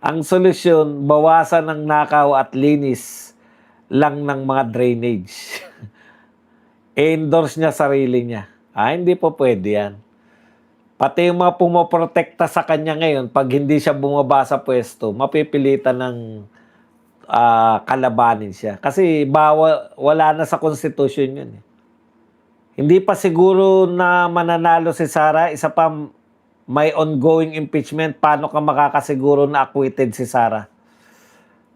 Ang solusyon, bawasan ng nakaw at linis lang ng mga drainage. I-endorse niya sarili niya. Hindi po pwede yan. Pati yung mga pumoprotekta sa kanya ngayon, pag hindi siya bumaba sa pwesto, mapipilitan ng kalabanin siya. Kasi wala na sa konstitusyon yun. Hindi pa siguro na mananalo si Sara, isa pa may ongoing impeachment, paano ka makakasiguro na acquitted si Sara?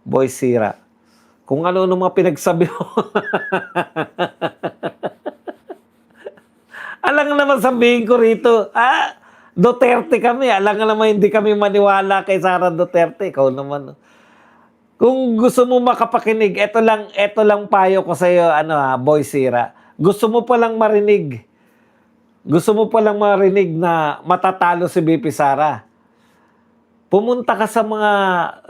Boy Sira. Kung ano mga pinagsabi mo. Alam naman sabihin ko rito, Duterte kami. Alam nga naman hindi kami maniwala kay Sara Duterte. Ikaw naman. Kung gusto mo makapakinig, eto lang payo ko sa iyo, Boy Sira. Gusto mo palang marinig. Gusto mo palang marinig na matatalo si BP Sara. Pumunta ka sa mga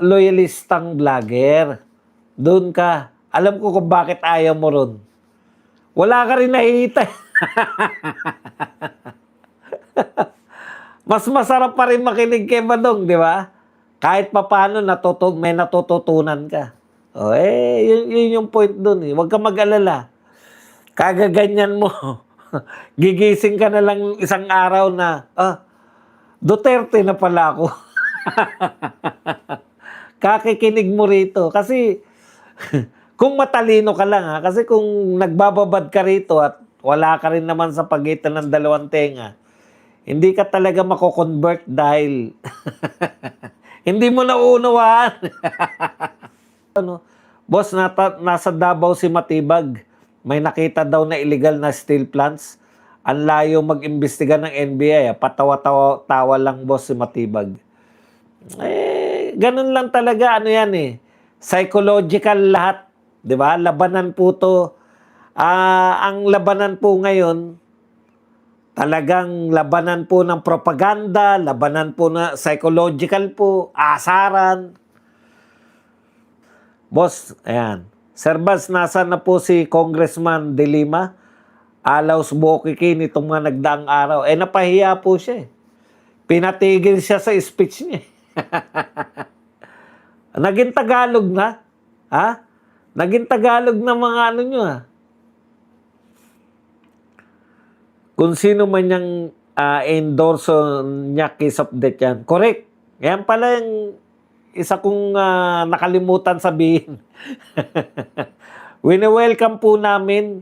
loyalistang vlogger. Doon ka. Alam ko kung bakit ayaw mo ron. Wala ka rin nakikita. Mas masarap pa rin makinig kay Badong, di ba? Kahit papano may natututunan ka. Yun yung point doon. Huwag ka mag-alala. Kagaganyan mo. Gigising ka na lang isang araw na, Duterte na pala ako. Kakikinig mo rito. Kasi, kung matalino ka lang kasi kung nagbababad ka rito at wala ka rin naman sa pagitan ng dalawang tenga, hindi ka talaga mako-convert dahil hindi mo nauunawaan. Boss, nasa Davao si Matibag. May nakita daw na illegal na steel plants. Ang layo mag-imbestiga ng NBI. Patawa-tawa lang, boss, si Matibag. Ganun lang talaga. Psychological lahat. Diba? Labanan po to. Ang labanan po ngayon, talagang labanan po ng propaganda, labanan po na psychological po, asaran. Boss, ayan. Sir Bas, nasaan na po si Congressman De Lima? Alaus Bokiki nitong mga nagdaang araw. Napahiya po siya. Pinatigil siya sa speech niya. Naging Tagalog na. Naging Tagalog na mga nyo. Kung sino man yung endorso niya case of death yan. Correct. Yan pala yung isa kong nakalimutan sabihin. Wini-welcome po namin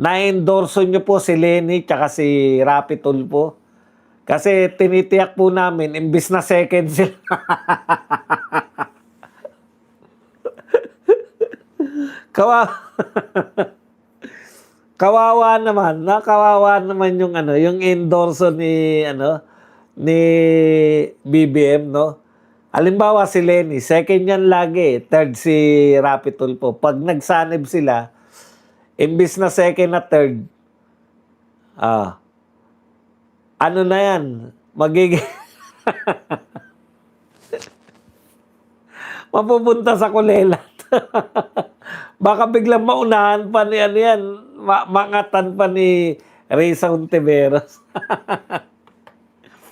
na endorso nyo po si Lenny tsaka si Rapi Tulfo. Kasi tinitiyak po namin, imbis na second sila. Kawawa naman yung endorso ni BBM, no? Halimbawa si Lenny, second yan lagi, third si Rapi Tulfo. Pag nagsanib sila, imbis na second na third, na yan, magiging mapupunta sa kulelat. Baka biglang maunahan pa ni mangatan pa ni Risa Hontiveros.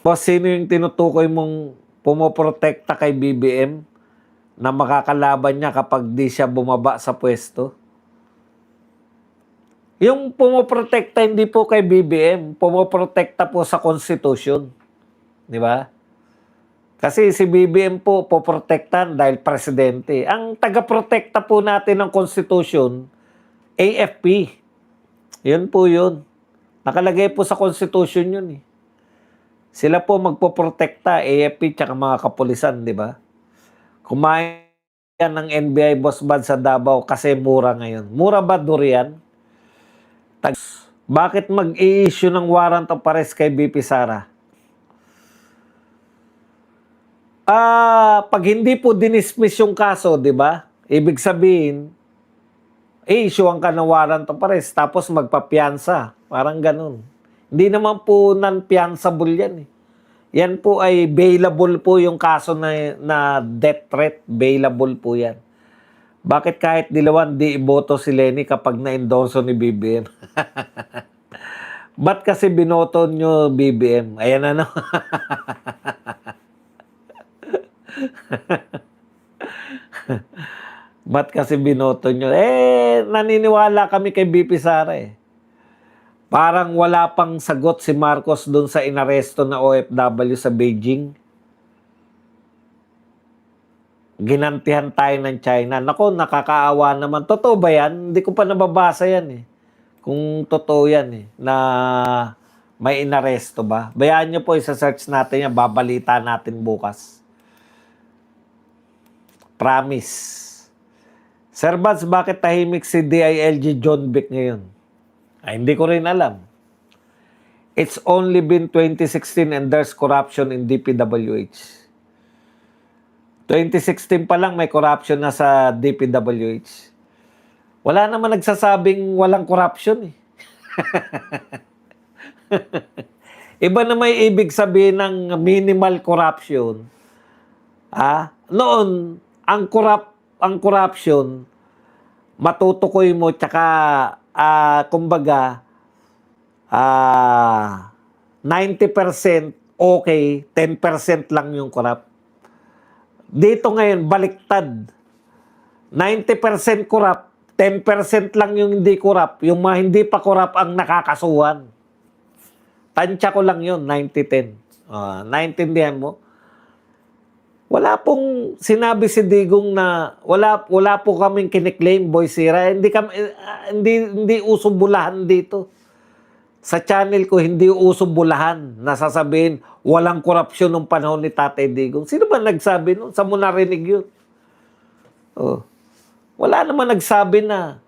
Boss, sino yung tinutukoy mong pumoprotekta kay BBM na makakalaban niya kapag di siya bumaba sa pwesto? Yung pumoprotekta hindi po kay BBM, pumoprotekta po sa Constitution. Di ba? Kasi si BBM po poprotektan dahil presidente. Ang taga-protekta po natin ng Constitution, AFP. Yun po yun. Nakalagay po sa Constitution yun . Sila po magpoprotekta, AFP tsaka mga kapulisan, di ba? Kumain yan ng NBI Boss Bad sa Davao kasi mura ngayon. Mura ba durian? Bakit mag-i-issue ng warrant of arrest kay BP Sara? Pag hindi po dinismiss yung kaso, di ba? Ibig sabihin, i-issuean ka ng warrant of arrest tapos magpapiyansa. Parang ganun. Hindi naman po non-fianceable yan . Yan po ay bailable po yung kaso na death threat. Bailable po yan. Bakit kahit dilawan di iboto si Lenny kapag na-endorso ni BBM? Ba't kasi binoto nyo BBM? Ayan . Ba't kasi binoto nyo? Naniniwala kami kay BP Sara eh. Parang wala pang sagot si Marcos doon sa inaresto na OFW sa Beijing. Ginantihan tayo ng China. Nako, nakakaawa naman. Totoo ba yan? Hindi ko pa nababasa yan eh. Kung totoo yan eh, na may inaresto ba? Bayaan nyo po, isa-search natin yan. Babalita natin bukas. Promise. Sir Bads, bakit tahimik si DILG John Vic ngayon? Ay, hindi ko rin alam. It's only been 2016 and there's corruption in DPWH. 2016 pa lang may corruption na sa DPWH. Wala naman nagsasabing walang corruption eh. Iba na may ibig sabihin ng minimal corruption. Noon, ang corruption, matutukoy mo, tsaka, kumbaga, 90% okay, 10% lang yung corrupt. Dito ngayon, baliktad. 90% corrupt, 10% lang yung hindi corrupt. Yung mga hindi pa corrupt ang nakakasuhan. Tansya ko lang yun, 90-10. Naintindihan mo? Wala pong sinabi si Digong na wala po kaming kiniklaim, Boy Sira. Hindi uso bulahan dito. Sa channel ko, hindi uso bulahan na sasabihin walang korupsyon nung panahon ni Tatay Digong. Sino ba nagsabi nun? Saan mo narinig yun? Wala naman nagsabi na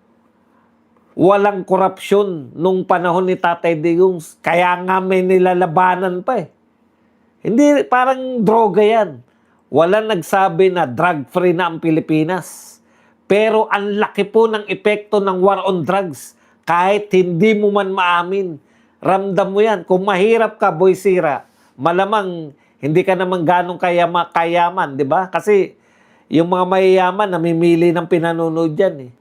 walang korupsyon nung panahon ni Tatay Digong. Kaya nga may nilalabanan pa eh. Hindi, parang droga yan. Walang nagsabi na drug-free na ang Pilipinas. Pero ang laki po ng epekto ng war on drugs. Kahit hindi mo man maamin. Ramdam mo yan. Kung mahirap ka, Boy Sira, malamang hindi ka naman ganong kayaman, di ba? Kasi yung mga mayayaman, namimili ng pinanonood yan eh.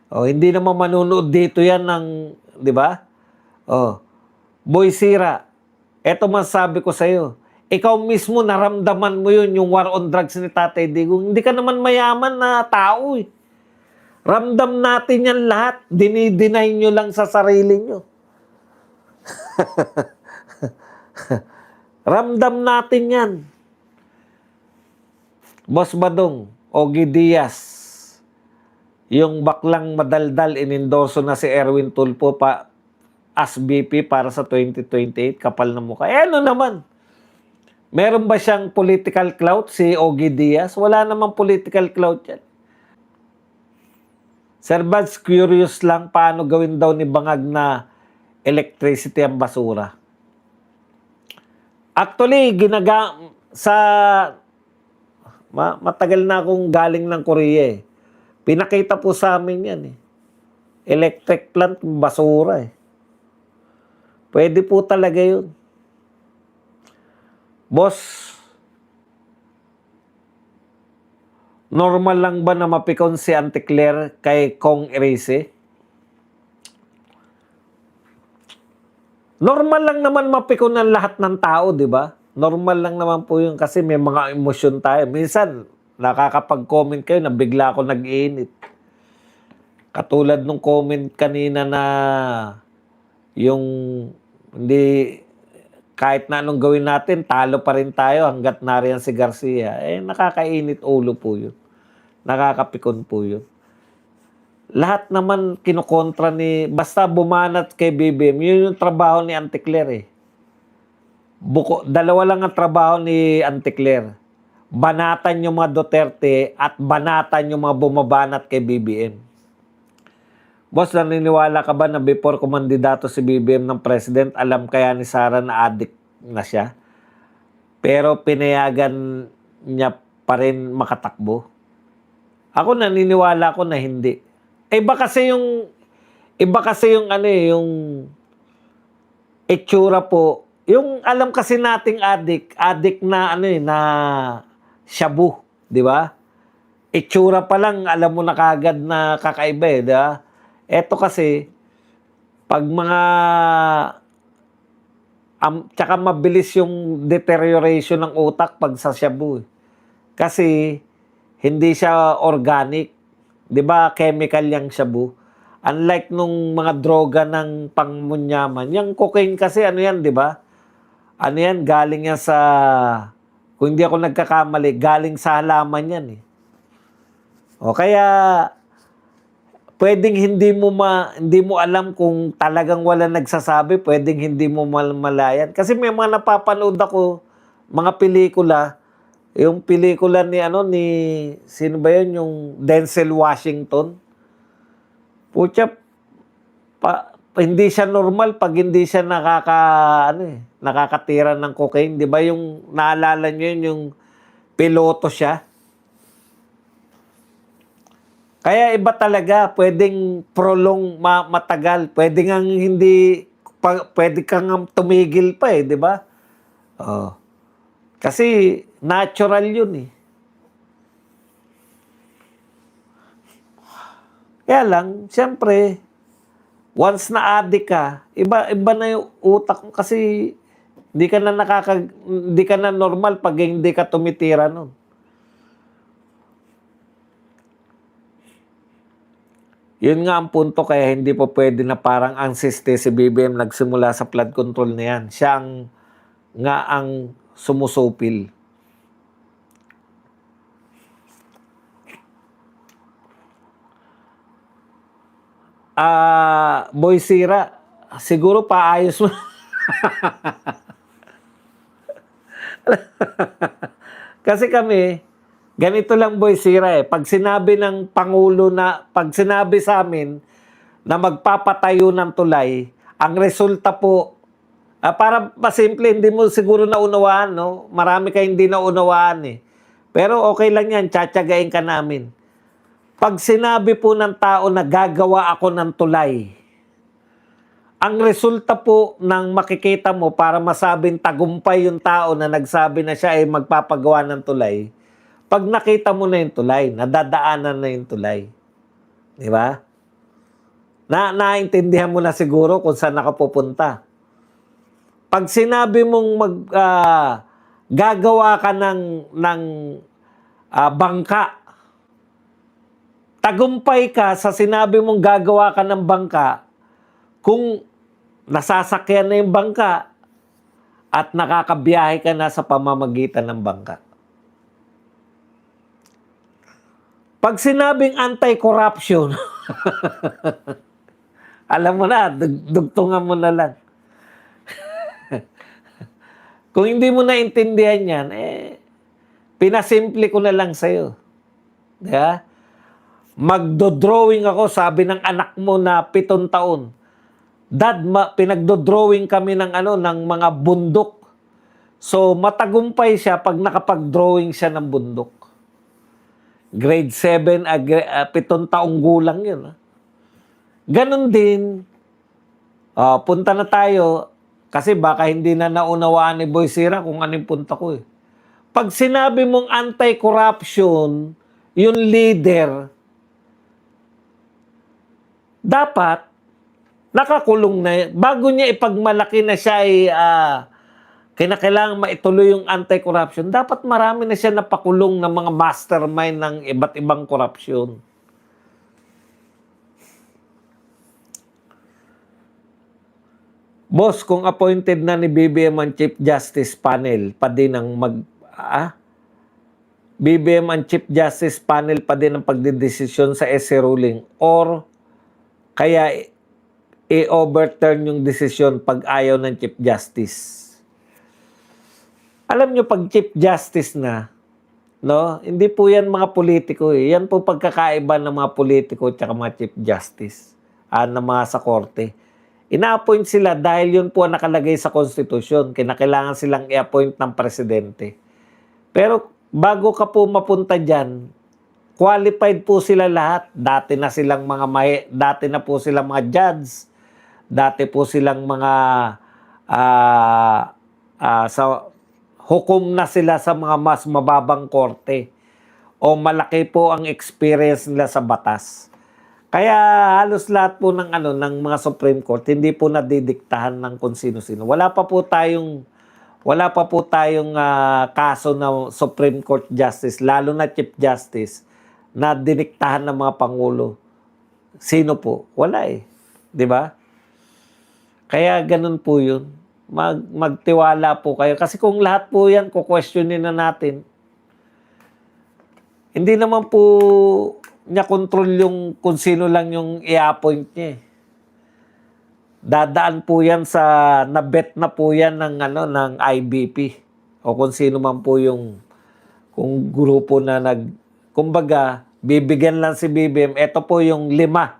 Hindi naman manonood dito yan ng, di ba? Boy Sira, eto masabi ko sa'yo, ikaw mismo naramdaman mo yun, yung war on drugs ni Tatay Digong. Hindi ka naman mayaman na tao eh. Ramdam natin yan lahat. Dinideny nyo lang sa sarili nyo. Ramdam natin yan. Boss Badong, Ogie Diaz, yung baklang madaldal, inendorso na si Erwin Tulfo as VP para sa 2028, kapal na mukha. Ano naman? Meron ba siyang political clout si Ogie Diaz? Wala namang political clout yan. Sir Bads, curious lang paano gawin daw ni Bangag na electricity ang basura. Actually, matagal na akong galing ng Korea eh. Pinakita po sa amin yan eh. Electric plant, basura eh. Pwede po talaga yun. Boss, normal lang ba na mapikon si Auntie Claire kay Kong Erese? Normal lang naman mapikon ng lahat ng tao, di ba? Normal lang naman po yun kasi may mga emosyon tayo. Minsan, nakakapag-comment kayo na bigla ako nag-iinit. Katulad nung comment kanina na yung hindi, kahit na anong gawin natin, talo pa rin tayo hanggat nariyan si Garcia. Nakakainit ulo po yun. Nakakapikon po yun. Lahat naman kinukontra basta bumanat kay BBM, yun yung trabaho ni Auntie Claire eh. Dalawa lang ang trabaho ni Auntie Claire. Banatan yung mga Duterte at banatan yung mga bumabanat kay BBM. Boss, naniniwala ka ba na before kumandidato si BBM ng president, alam kaya ni Sara na addict na siya? Pero pinayagan niya pa rin makatakbo? Ako naniniwala ko na hindi. Iba kasi yung yung itsura po. Yung alam kasi nating addict na na shabu, di ba? Itsura pa lang alam mo na kagad na kakaiba eh, di ba? Eto kasi pag mga tsaka mabilis yung deterioration ng utak pag sa shabu. Kasi hindi siya organic. 'Di ba chemical yang shabu? Unlike nung mga droga ng pangmunyaman, yung cocaine kasi ano yan, 'di ba? Ano yan, galing yan sa, kung hindi ako nagkakamali, galing sa halaman yan eh. O kaya pwedeng hindi mo alam kung talagang wala nagsasabi, pwedeng hindi mo malayan. Kasi may mga napapanood ako, mga pelikula, yung pelikula ni sino ba yun, yung Denzel Washington. Pucha, hindi siya normal pag hindi siya nakakatira ng cocaine. Di ba yung naalala niyo yun, yung piloto siya? Kaya iba talaga, pwedeng matagal, pwede ngang hindi, pwede kang tumigil pa eh, di ba? Oh. Kasi natural yun eh. Kaya lang, siyempre, once na addict ka, iba na yung utak mo kasi hindi ka na normal pag hindi ka tumitira nun. Yun nga ang punto, kaya hindi po pwede na parang ang siste si BBM nagsimula sa flood control na yan. Siya ang sumusupil. Boy Sira, siguro paayos mo. Kasi kami, ganito lang Boy Sira eh. Pag sinabi sa amin na magpapatayo ng tulay, ang resulta po, para masimple, hindi mo siguro naunawaan, no? Marami kayong hindi naunawaan eh. Pero okay lang yan, tsatsagain ka namin. Pag sinabi po ng tao na gagawa ako ng tulay, ang resulta po ng makikita mo para masabing tagumpay yung tao na nagsabi na siya ay magpapagawa ng tulay, pag nakita mo na yung tulay, nadadaanan na yung tulay. Di ba? Naintindihan mo na siguro kung saan nakapupunta. Pag sinabi mong gagawa ka ng bangka, tagumpay ka sa sinabi mong gagawa ka ng bangka kung nasasakyan na yung bangka at nakakabiyahe ka na sa pamamagitan ng bangka. Pag sinabing anti-corruption, alam mo na, dugtungan mo na lang. Kung hindi mo naintindihan yan, pinasimple ko na lang sa'yo. Diba? Magdo-drawing ako, sabi ng anak mo na 7 taon. Dad, pinagdo-drawing kami ng mga bundok. So, matagumpay siya pag nakapag-drawing siya ng bundok. Grade 7, 7 taong gulang yun. Ganon din, punta na tayo, kasi baka hindi na naunawaan ni Boy Sira kung anong punta ko eh. Pag sinabi mong anti-corruption, yung leader, dapat nakakulong na, bago niya ipagmalaki na siya ay kinakailangan maituloy yung anti-corruption, dapat marami na siya napakulong ng mga mastermind ng iba't ibang korupsyon. Boss, kung appointed na ni BBM ang Chief Justice Panel, pa din ang BBM ang Chief Justice Panel pa din ang pagdidesisyon sa SC ruling or kaya i-overturn yung desisyon pag ayaw ng Chief Justice. Alam nyo, pag Chief Justice na, no, hindi po yan mga politiko eh. Yan po pagkakaiba ng mga politiko at mga Chief Justice na mga sa korte. Ina-appoint sila dahil yun po ang nakalagay sa konstitusyon. Kinakailangan silang i-appoint ng presidente. Pero bago ka po mapunta dyan, qualified po sila lahat. Dati na po silang mga judge. Dati po silang mga hukom na sila sa mga mas mababang korte. O malaki po ang experience nila sa batas. Kaya halos lahat po ng mga Supreme Court hindi po nadidiktahan ng kung sino-sino. Wala pa po tayong wala pa po tayong kaso na Supreme Court Justice, lalo na Chief Justice, na diniktahan ng mga Pangulo. Sino po? Wala eh. Di ba? Kaya ganun po yun. Magtiwala po kayo. Kasi kung lahat po yan, kukwestiyonin na natin, hindi naman po niya control yung kung sino lang yung i-appoint niya eh. Dadaan po yan sa nabet na po yan ng ng IBP o kung sino man po yung kung grupo na kumbaga bibigyan lang si BBM, ito po yung 5.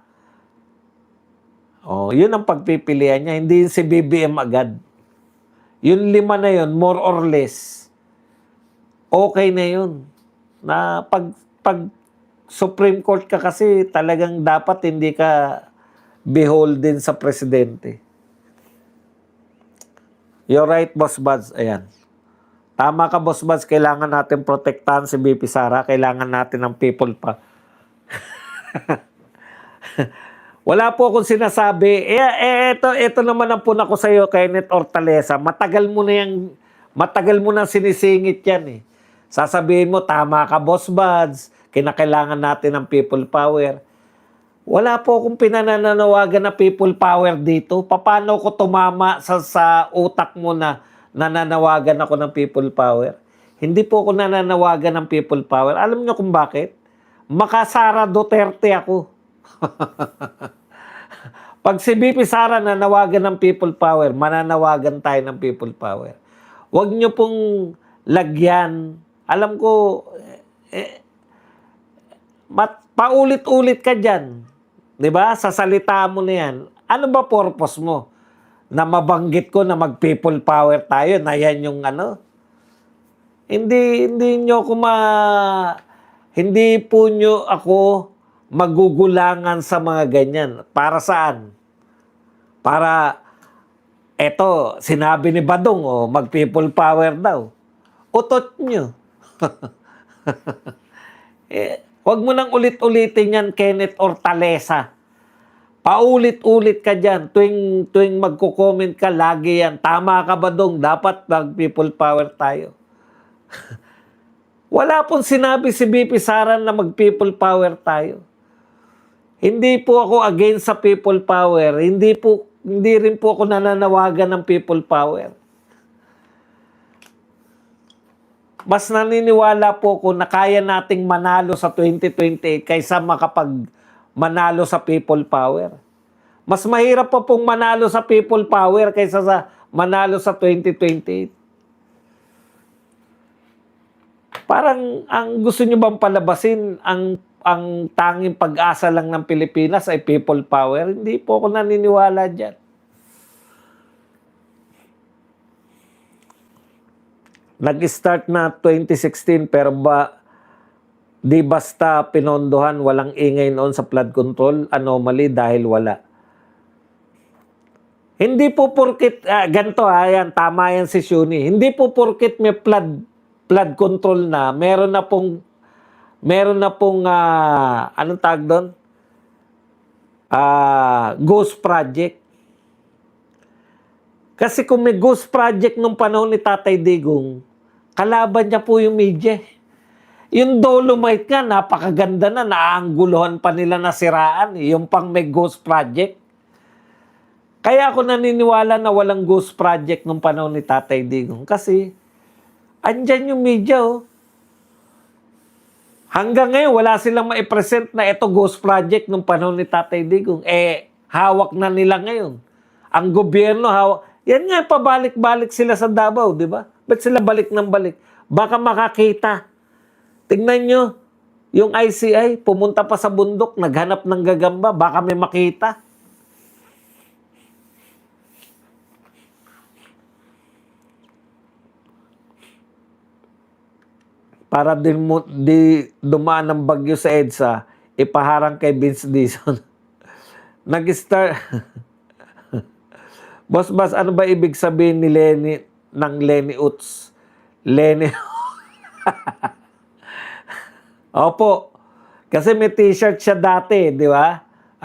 Yun ang pagpipilian niya, hindi si BBM agad. Yung 5 na yun, more or less, okay na yun. Na pag Supreme Court ka kasi talagang dapat hindi ka beholden sa presidente. You're right, Boss Buds. Ayan. Tama ka, Boss Buds. Kailangan natin protektahan si BP Sara. Kailangan natin ng people pa. Wala po akong sinasabi. Ito naman ang puna ko sa iyo, Kenneth Hortaleza. Matagal mo na sinisingit yan eh. Sasabihin mo, tama ka, Boss Buds. Kinakailangan natin ng people power. Wala po akong pinananawagan na people power dito. Paano ko tumama sa utak mo na nananawagan ako ng people power? Hindi po ako nananawagan ng people power. Alam niyo kung bakit? Makasara Duterte ako. Pag si BP Sara nanawagan ng people power, mananawagan tayo ng people power. Huwag niyo pong lagyan. Alam ko, paulit-ulit ka dyan. Diba? Sa salita mo na yan. Ano ba purpose mo? Na mabanggit ko na mag-people power tayo, na yan yung Hindi nyo ako hindi po nyo ako magugulangan sa mga ganyan. Para saan? Para, sinabi ni Badong, mag-people power daw. Utot nyo. Huwag mo nang ulit-ulitin yan, Kenneth Hortaleza. Paulit-ulit ka dyan. Tuwing magko-comment ka, lagi yan. Tama ka, Badong. Dapat mag-people power tayo. Wala pong sinabi si BP Sara na mag-people power tayo. Hindi po ako against sa people power. Hindi rin po ako nananawagan ng people power. Mas naniniwala po ako na kaya nating manalo sa 2028 kaysa manalo sa people power. Mas mahirap pa pong manalo sa people power kaysa sa manalo sa 2028. Parang ang gusto nyo bang palabasin ang tanging pag-asa lang ng Pilipinas ay people power? Hindi po ako naniniwala dyan. Nag-start na 2016 pero di basta pinondohan, walang ingay noon sa flood control, anomaly dahil wala. Hindi po porkit, ganito yan, tama yan si Shuni. Hindi po porkit may flood control na, meron na pong anong tawag doon? Ghost project. Kasi kung may ghost project nung panahon ni Tatay Digong, kalaban niya po yung media. Yung Dolomite nga, napakaganda na, naaangguluhan pa nila na siraan. Yung pang may ghost project. Kaya ako naniniwala na walang ghost project nung panahon ni Tatay Digong. Kasi, andyan yung media, Hanggang ngayon, wala silang maipresent na ito ghost project nung panahon ni Tatay Digong. Hawak na nila ngayon. Ang gobyerno, hawak. Yan nga, pabalik-balik sila sa Davao, di ba? Ba't sila balik ng balik? Baka makakita. Tingnan nyo, yung ICI, pumunta pa sa bundok, naghanap ng gagamba, baka may makita. Para di dumaan ng bagyo sa EDSA, ipaharang kay Vince Dizon. Nag-start... Boss, ano ba ibig sabihin ni Lenny Uts? Lenny... Opo. Kasi may t-shirt siya dati, di ba?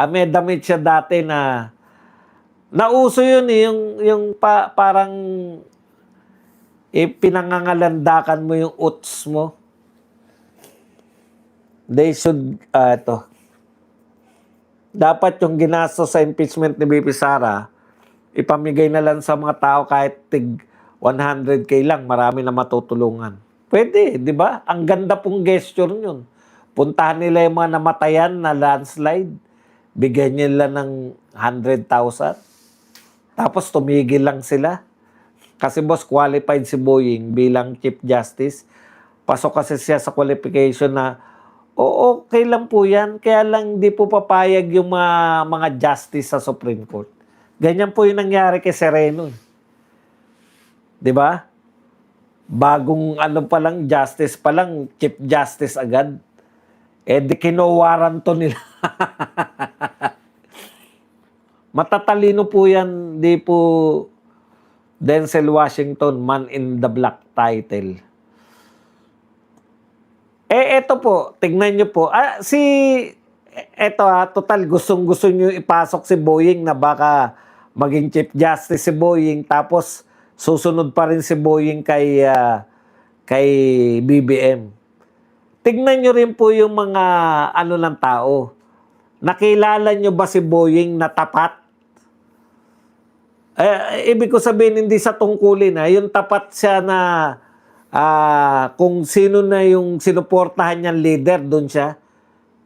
May damit siya dati na... Nauso yun yung parang... pinangangalandakan mo yung uts mo. They should, dapat yung ginastos sa impeachment ni BP Sara, ipamigay na lang sa mga tao kahit tig 100K lang, marami na matutulungan. Pwede, di ba? Ang ganda pong gesture yun. Puntahan nila yung mga namatayan na landslide, bigyan nila ng 100,000. Tapos tumigil lang sila. Kasi boss, qualified si Boying bilang Chief Justice. Pasok kasi siya sa qualification na, okay lang po yan. Kaya lang di po papayag yung mga justice sa Supreme Court. Ganyan po yung nangyari kay Sereno. Di ba? Bagong pa lang, justice pa lang, Chief Justice agad. Di kinowaran to nila. Matatalino po yan, di po Denzel Washington, Man in the Black title. Eto po, tignan nyo po. Total, gustong-gusto nyo ipasok si Boying na baka maging Chief Justice si Boying, tapos susunod pa rin si Boying kay BBM. Tignan nyo rin po yung mga ng tao. Nakilala nyo ba si Boying na tapat? Ibig ko sabihin, hindi sa tungkulin, yung tapat siya na kung sino na yung sinuportahan niyang leader, doon siya.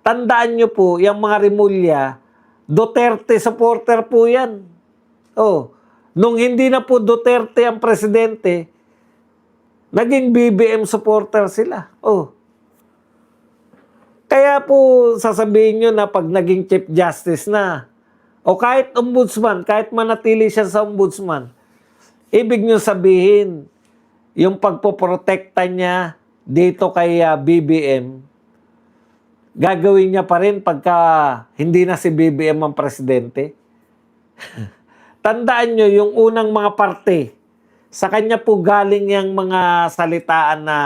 Tandaan nyo po, yung mga Rimulya, Duterte supporter po yan. Nung hindi na po Duterte ang presidente, naging BBM supporter sila. Kaya po sasabihin nyo na pag naging Chief Justice na, o kahit ombudsman, kahit manatili siya sa ombudsman, ibig nyo sabihin, yung pagpoprotekta niya dito kay BBM, gagawin niya pa rin pagka hindi na si BBM ang presidente. Tandaan nyo, yung unang mga parte, sa kanya po galing yung mga salitaan na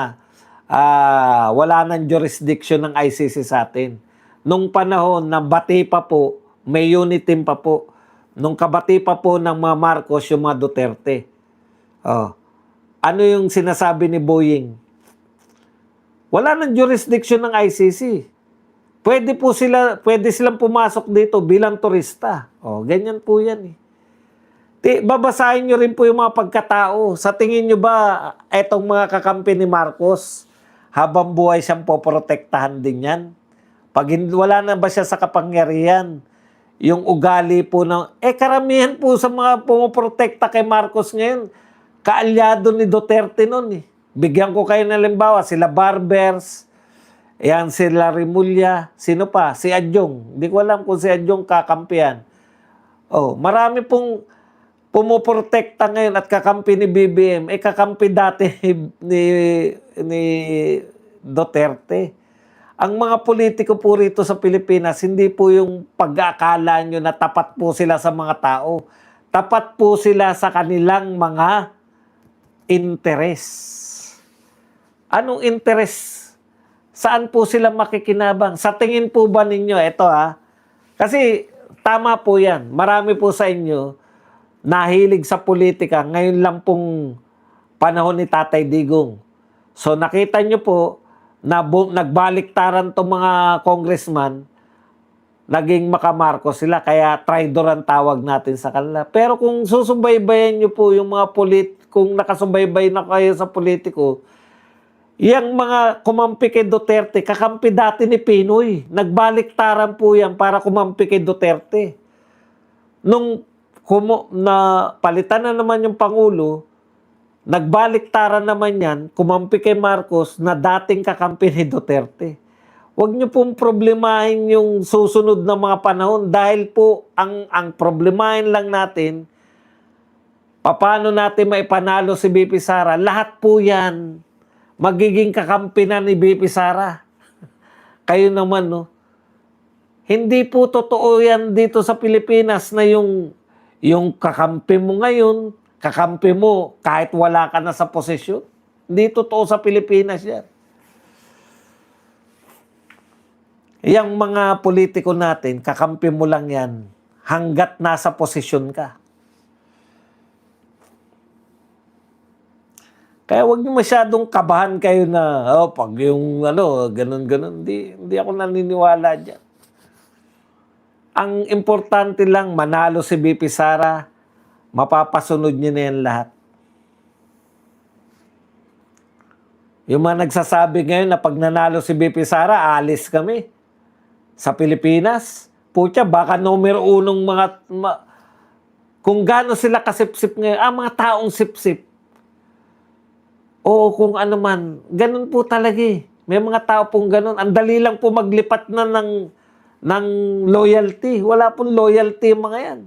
wala nang jurisdiction ng ICC sa atin. Nung panahon na bati pa po, may unit team pa po. Nung kabati pa po ng mga Marcos, yung mga Duterte. Ano yung sinasabi ni Boying? Wala nang jurisdiction ng ICC. Pwede silang pumasok dito bilang turista. Ganyan po yan. Babasahin nyo rin po yung mga pagkatao. Sa tingin nyo ba, etong mga kakampi ni Marcos, habang buhay siyang poprotektahan din yan? Pag wala na ba siya sa kapangyarihan, yung ugali po karamihan po sa mga pumoprotekta kay Marcos ngayon, kaalyado ni Duterte noon. Bigyan ko kayo ng halimbawa, sila Barbers, sila Rimulya, sino pa? Si Adjong. Hindi ko alam kung si Adjong kakampihan. Marami pong pumoprotekta ngayon at kakampi ni BBM, kakampi dati ni Duterte. Ang mga politiko po rito sa Pilipinas, hindi po yung pag-aakala nyo na tapat po sila sa mga tao. Tapat po sila sa kanilang mga interes. Anong interes? Saan po sila makikinabang? Sa tingin po ba ninyo, kasi tama po yan. Marami po sa inyo nahilig sa politika. Ngayon lang pong panahon ni Tatay Digong. So nakita nyo po, nagbaliktaran itong mga congressman, naging makamarcos sila, kaya traidor ang tawag natin sa kanila. Pero kung susubaybayan nyo po yung mga kung nakasubaybay na kayo sa politiko, yung mga kumampi kay Duterte, kakampi dati ni Pinoy. Nagbaliktaran po yan para kumampi kay Duterte. Nung palitan na naman yung Pangulo, nagbaliktaran naman yan, kumampi kay Marcos na dating kakampi ni Duterte. Huwag niyo pong problemahin yung susunod na mga panahon dahil po ang problemahin lang natin, paano natin maipanalo si BP Sara. Lahat po yan, magiging kakampi na ni BP Sara. Kayo naman, Hindi po totoo yan dito sa Pilipinas na yung kakampi mo ngayon, kakampi mo kahit wala ka na sa posisyon. Hindi totoo sa Pilipinas yan. Yang mga politiko natin, kakampi mo lang yan hanggat nasa posisyon ka. Kaya wag niyo masyadong kabahan kayo na, pag yung ano, ganun-ganun. Hindi ako naniniwala diyan. Ang importante lang, manalo si BP Sara, mapapasunod niyo na yan lahat. Yung mga nagsasabi ngayon na pag nanalo si BP Sara, alis kami sa Pilipinas. Putya, baka numero unong kung gaano sila kasipsip ngayon, mga taong sipsip. Oo, kung ano man. Ganun po talaga eh. May mga tao pong ganun. Ang dali lang po maglipat na ng loyalty. Wala pong loyalty yung mga yan.